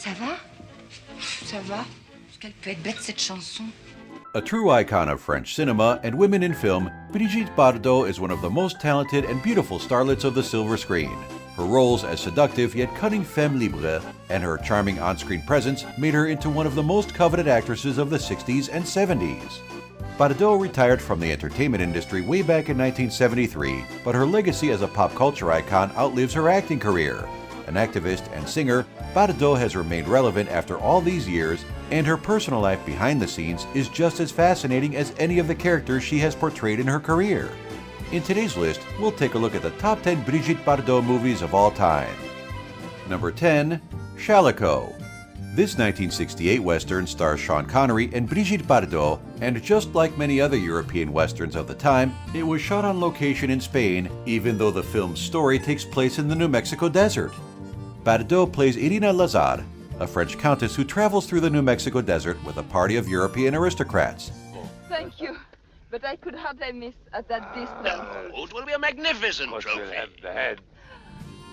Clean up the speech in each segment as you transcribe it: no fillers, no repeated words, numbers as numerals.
Ça va? Ça va? Est-ce qu'elle peut être bête, cette chanson? A true icon of French cinema and women in film, Brigitte Bardot is one of the most talented and beautiful starlets of the silver screen. Her roles as seductive yet cunning femme libre and her charming on-screen presence made her into one of the most coveted actresses of the 60s and 70s. Bardot retired from the entertainment industry way back in 1973, but her legacy as a pop culture icon outlives her acting career. An activist and singer, Bardot has remained relevant after all these years, and her personal life behind the scenes is just as fascinating as any of the characters she has portrayed in her career. In today's list, we'll take a look at the top 10 Brigitte Bardot movies of all time. Number 10. Chaleco. This 1968 Western stars Sean Connery and Brigitte Bardot, and just like many other European Westerns of the time, it was shot on location in Spain, even though the film's story takes place in the New Mexico desert. Bardot plays Irina Lazar, a French countess who travels through the New Mexico desert with a party of European aristocrats. Thank you, but I could hardly miss at that distance. Oh, it will be a magnificent trophy.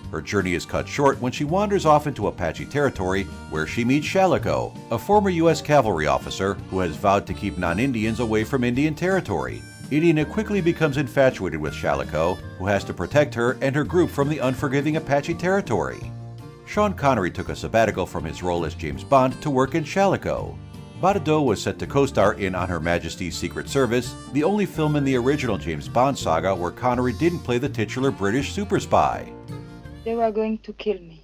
Her journey is cut short when she wanders off into Apache territory where she meets Chaleco, a former U.S. cavalry officer who has vowed to keep non-Indians away from Indian territory. Irina quickly becomes infatuated with Chaleco, who has to protect her and her group from the unforgiving Apache territory. Sean Connery took a sabbatical from his role as James Bond to work in Chaleco. Bardot was set to co-star in On Her Majesty's Secret Service, the only film in the original James Bond saga where Connery didn't play the titular British super spy. They were going to kill me.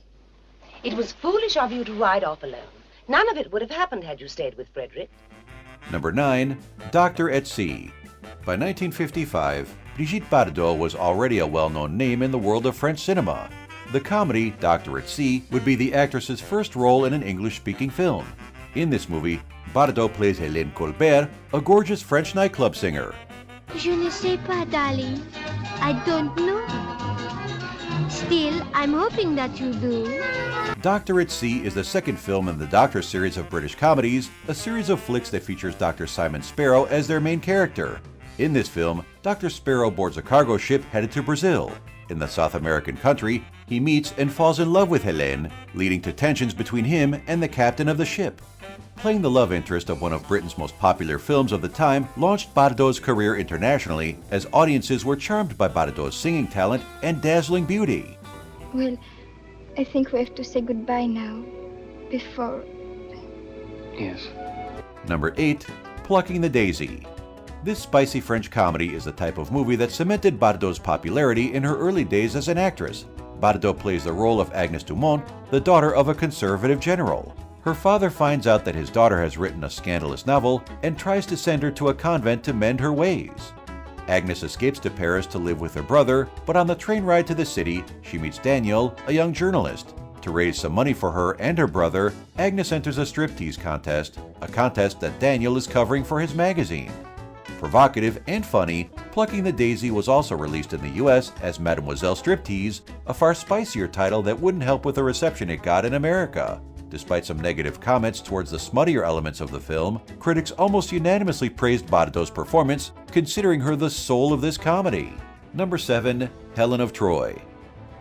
It was foolish of you to ride off alone. None of it would have happened had you stayed with Frederick. Number 9. Doctor at Sea. By 1955, Brigitte Bardot was already a well-known name in the world of French cinema. The comedy, Doctor at Sea, would be the actress's first role in an English-speaking film. In this movie, Bardot plays Hélène Colbert, a gorgeous French nightclub singer. Je ne sais pas, darling. I don't know. Still, I'm hoping that you do. Doctor at Sea is the second film in the Doctor series of British comedies, a series of flicks that features Dr. Simon Sparrow as their main character. In this film, Dr. Sparrow boards a cargo ship headed to Brazil. In the South American country, he meets and falls in love with Hélène, leading to tensions between him and the captain of the ship. Playing the love interest of one of Britain's most popular films of the time launched Bardot's career internationally, as audiences were charmed by Bardot's singing talent and dazzling beauty. Well, I think we have to say goodbye now. Before... Yes. Number 8. Plucking the Daisy. This spicy French comedy is the type of movie that cemented Bardot's popularity in her early days as an actress. Bardot plays the role of Agnes Dumont, the daughter of a conservative general. Her father finds out that his daughter has written a scandalous novel and tries to send her to a convent to mend her ways. Agnes escapes to Paris to live with her brother, but on the train ride to the city, she meets Daniel, a young journalist. To raise some money for her and her brother, Agnes enters a striptease contest, a contest that Daniel is covering for his magazine. Provocative and funny, Plucking the Daisy was also released in the US as Mademoiselle Striptease, a far spicier title that wouldn't help with the reception it got in America. Despite some negative comments towards the smuttier elements of the film, critics almost unanimously praised Bardot's performance, considering her the soul of this comedy. Number 7. Helen of Troy.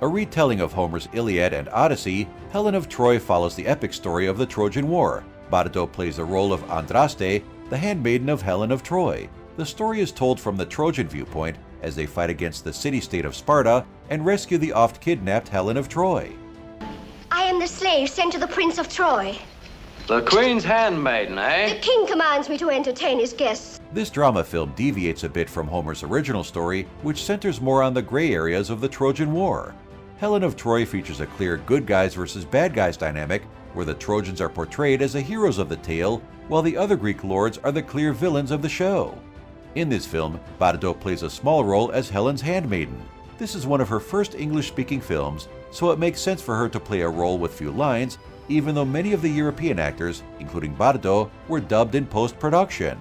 A retelling of Homer's Iliad and Odyssey, Helen of Troy follows the epic story of the Trojan War. Bardot plays the role of Andraste, the handmaiden of Helen of Troy. The story is told from the Trojan viewpoint as they fight against the city-state of Sparta and rescue the oft-kidnapped Helen of Troy. I am the slave sent to the Prince of Troy. The Queen's handmaiden, eh? The king commands me to entertain his guests. This drama film deviates a bit from Homer's original story, which centers more on the gray areas of the Trojan War. Helen of Troy features a clear good guys versus bad guys dynamic, where the Trojans are portrayed as the heroes of the tale, while the other Greek lords are the clear villains of the show. In this film, Bardot plays a small role as Helen's handmaiden. This is one of her first English-speaking films, so it makes sense for her to play a role with few lines, even though many of the European actors, including Bardot, were dubbed in post-production.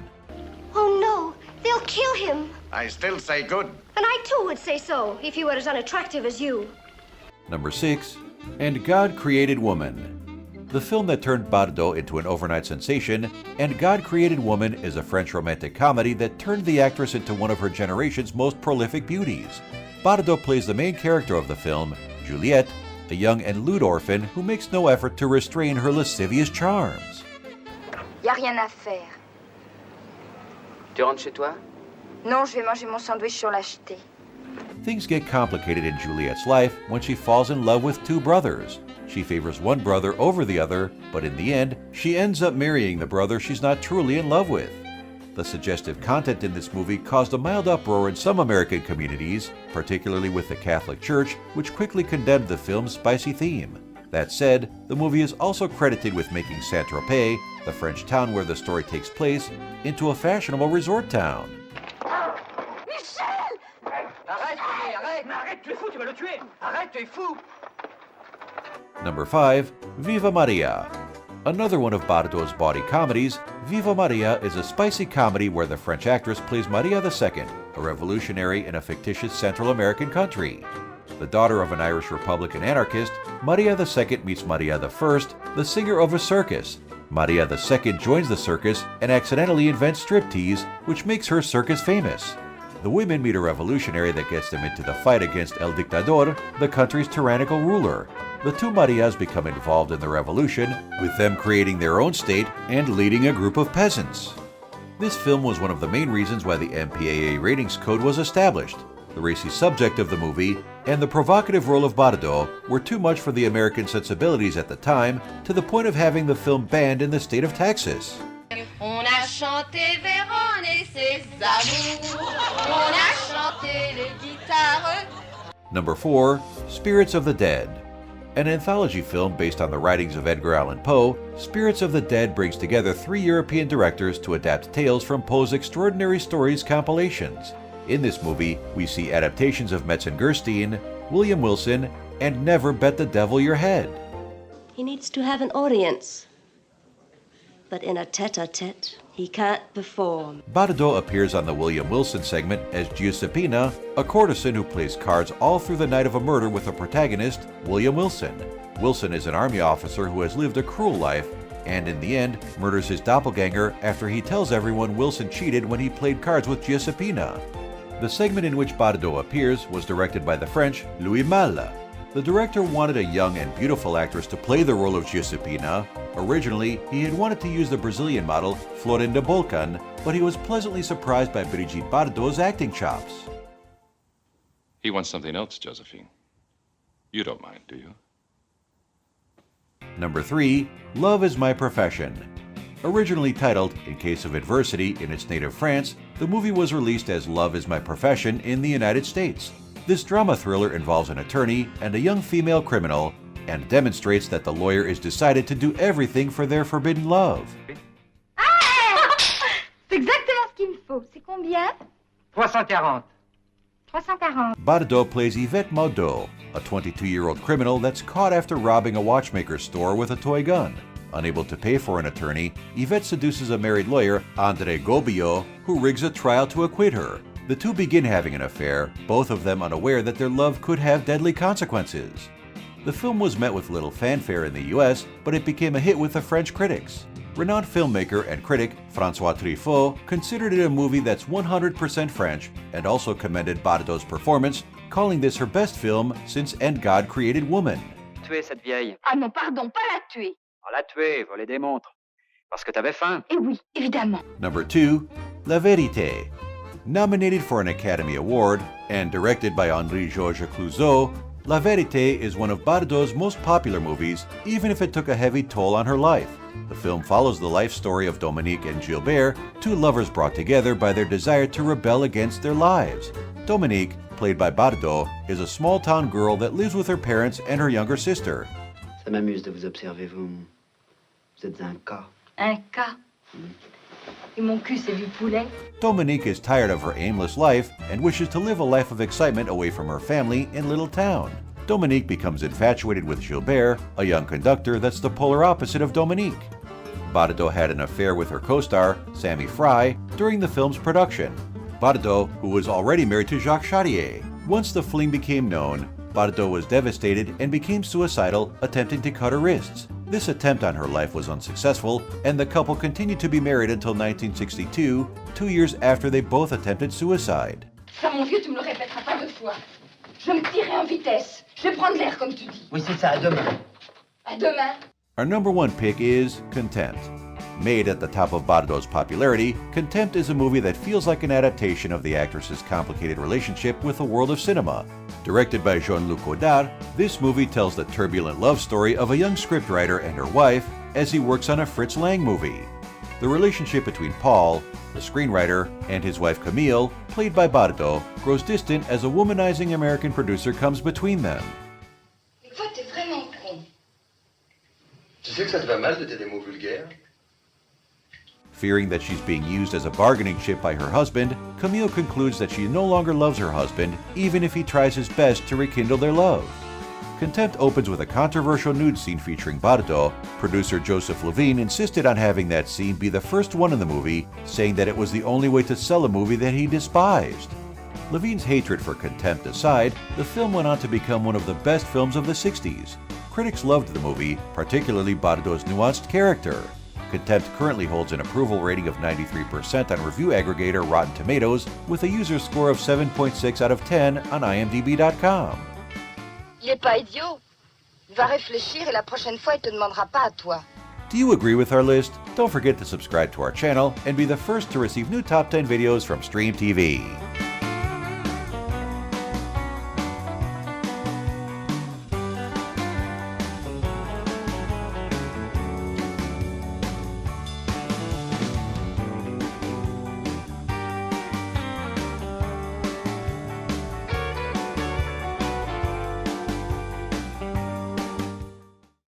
Oh no, they'll kill him. I still say good. And I too would say so, if he were as unattractive as you. Number 6. And God Created Woman. The film that turned Bardot into an overnight sensation, And God Created Woman is a French romantic comedy that turned the actress into one of her generation's most prolific beauties. Bardot plays the main character of the film, Juliette, a young and lewd orphan who makes no effort to restrain her lascivious charms. Y a rien à faire. Tu rentres chez toi? Non, je vais manger mon sandwich sur la jetée. Things get complicated in Juliet's life when she falls in love with two brothers. She favors one brother over the other, but in the end, she ends up marrying the brother she's not truly in love with. The suggestive content in this movie caused a mild uproar in some American communities, particularly with the Catholic Church, which quickly condemned the film's spicy theme. That said, the movie is also credited with making Saint-Tropez, the French town where the story takes place, into a fashionable resort town. Number 5. Viva Maria. Another one of Bardot's bawdy comedies, Viva Maria is a spicy comedy where the French actress plays Maria II, a revolutionary in a fictitious Central American country. The daughter of an Irish Republican anarchist, Maria II meets Maria I, the singer of a circus. Maria II joins the circus and accidentally invents striptease, which makes her circus famous. The women meet a revolutionary that gets them into the fight against El Dictador, the country's tyrannical ruler. The two Marias become involved in the revolution, with them creating their own state and leading a group of peasants. This film was one of the main reasons why the MPAA ratings code was established. The racy subject of the movie and the provocative role of Bardot were too much for the American sensibilities at the time, to the point of having the film banned in the state of Texas. On a chanté Vérone et ses amours. On a chanté les guitares. Number 4. Spirits of the Dead. An anthology film based on the writings of Edgar Allan Poe, Spirits of the Dead brings together 3 European directors to adapt tales from Poe's Extraordinary Stories compilations. In this movie, we see adaptations of Metzengerstein, William Wilson, and Never Bet the Devil Your Head. He needs to have an audience. But in a tete-a-tete, he can't perform. Bardot appears on the William Wilson segment as Giuseppina, a courtesan who plays cards all through the night of a murder with the protagonist, William Wilson. Wilson is an army officer who has lived a cruel life, and in the end, murders his doppelganger after he tells everyone Wilson cheated when he played cards with Giuseppina. The segment in which Bardot appears was directed by the French Louis Malle. The director wanted a young and beautiful actress to play the role of Giuseppina. Originally, he had wanted to use the Brazilian model Florinda Bolkan, but he was pleasantly surprised by Brigitte Bardot's acting chops. He wants something else, Josephine. You don't mind, do you? Number 3. Love is My Profession. Originally titled In Case of Adversity in its native France, the movie was released as Love is My Profession in the United States. This drama thriller involves an attorney and a young female criminal, and demonstrates that the lawyer is decided to do everything for their forbidden love. C'est exactement ce qu'il me faut. C'est combien? 340. 340. Bardot plays Yvette Maudeau, a 22-year-old criminal that's caught after robbing a watchmaker's store with a toy gun. Unable to pay for an attorney, Yvette seduces a married lawyer, André Gobillot, who rigs a trial to acquit her. The two begin having an affair, both of them unaware that their love could have deadly consequences. The film was met with little fanfare in the US, but it became a hit with the French critics. Renowned filmmaker and critic François Truffaut considered it a movie that's 100% French, and also commended Bardot's performance, calling this her best film since And God Created Woman. Tuer cette vieille. Ah non, pardon, pas la tuer. On l'a tuée, voler des montres. Parce que t'avais faim. Eh oui, évidemment. Number 2. La Vérité. Nominated for an Academy Award and directed by Henri-Georges Clouzot, La Vérité is one of Bardot's most popular movies, even if it took a heavy toll on her life. The film follows the life story of Dominique and Gilbert, two lovers brought together by their desire to rebel against their lives. Dominique, played by Bardot, is a small-town girl that lives with her parents and her younger sister. Ça m'amuse de vous observer, vous êtes un cas. Un cas. Et mon cul, c'est du poulet. Dominique is tired of her aimless life and wishes to live a life of excitement away from her family in Little Town. Dominique becomes infatuated with Gilbert, a young conductor that's the polar opposite of Dominique. Bardot had an affair with her co-star, Sammy Fry, during the film's production. Bardot, who was already married to Jacques Chadier. Once the fling became known, Bardot was devastated and became suicidal, attempting to cut her wrists. This attempt on her life was unsuccessful, and the couple continued to be married until 1962, 2 years after they both attempted suicide. Ça, mon vieux, tu me le répéteras pas 2 fois. Je me tirais en vitesse. Je vais prendre l'air, comme tu dis. Oui, c'est ça, à demain. À demain. Our number one pick is Contempt. Made at the top of Bardot's popularity, Contempt is a movie that feels like an adaptation of the actress's complicated relationship with the world of cinema. Directed by Jean-Luc Godard, this movie tells the turbulent love story of a young scriptwriter and her wife as he works on a Fritz Lang movie. The relationship between Paul, the screenwriter, and his wife Camille, played by Bardot, grows distant as a womanizing American producer comes between them. Mais toi, t'es vraiment con. Tu sais que ça te va mal de dire des mots vulgaires? Fearing that she's being used as a bargaining chip by her husband, Camille concludes that she no longer loves her husband, even if he tries his best to rekindle their love. Contempt opens with a controversial nude scene featuring Bardot. Producer Joseph Levine insisted on having that scene be the first one in the movie, saying that it was the only way to sell a movie that he despised. Levine's hatred for Contempt aside, the film went on to become one of the best films of the 60s. Critics loved the movie, particularly Bardot's nuanced character. Contempt currently holds an approval rating of 93% on review aggregator Rotten Tomatoes, with a user score of 7.6 out of 10 on IMDb.com. Il est pas idiot. Il va réfléchir et la prochaine fois, il te demandera pas à toi. Do you agree with our list? Don't forget to subscribe to our channel and be the first to receive new top 10 videos from Stream TV.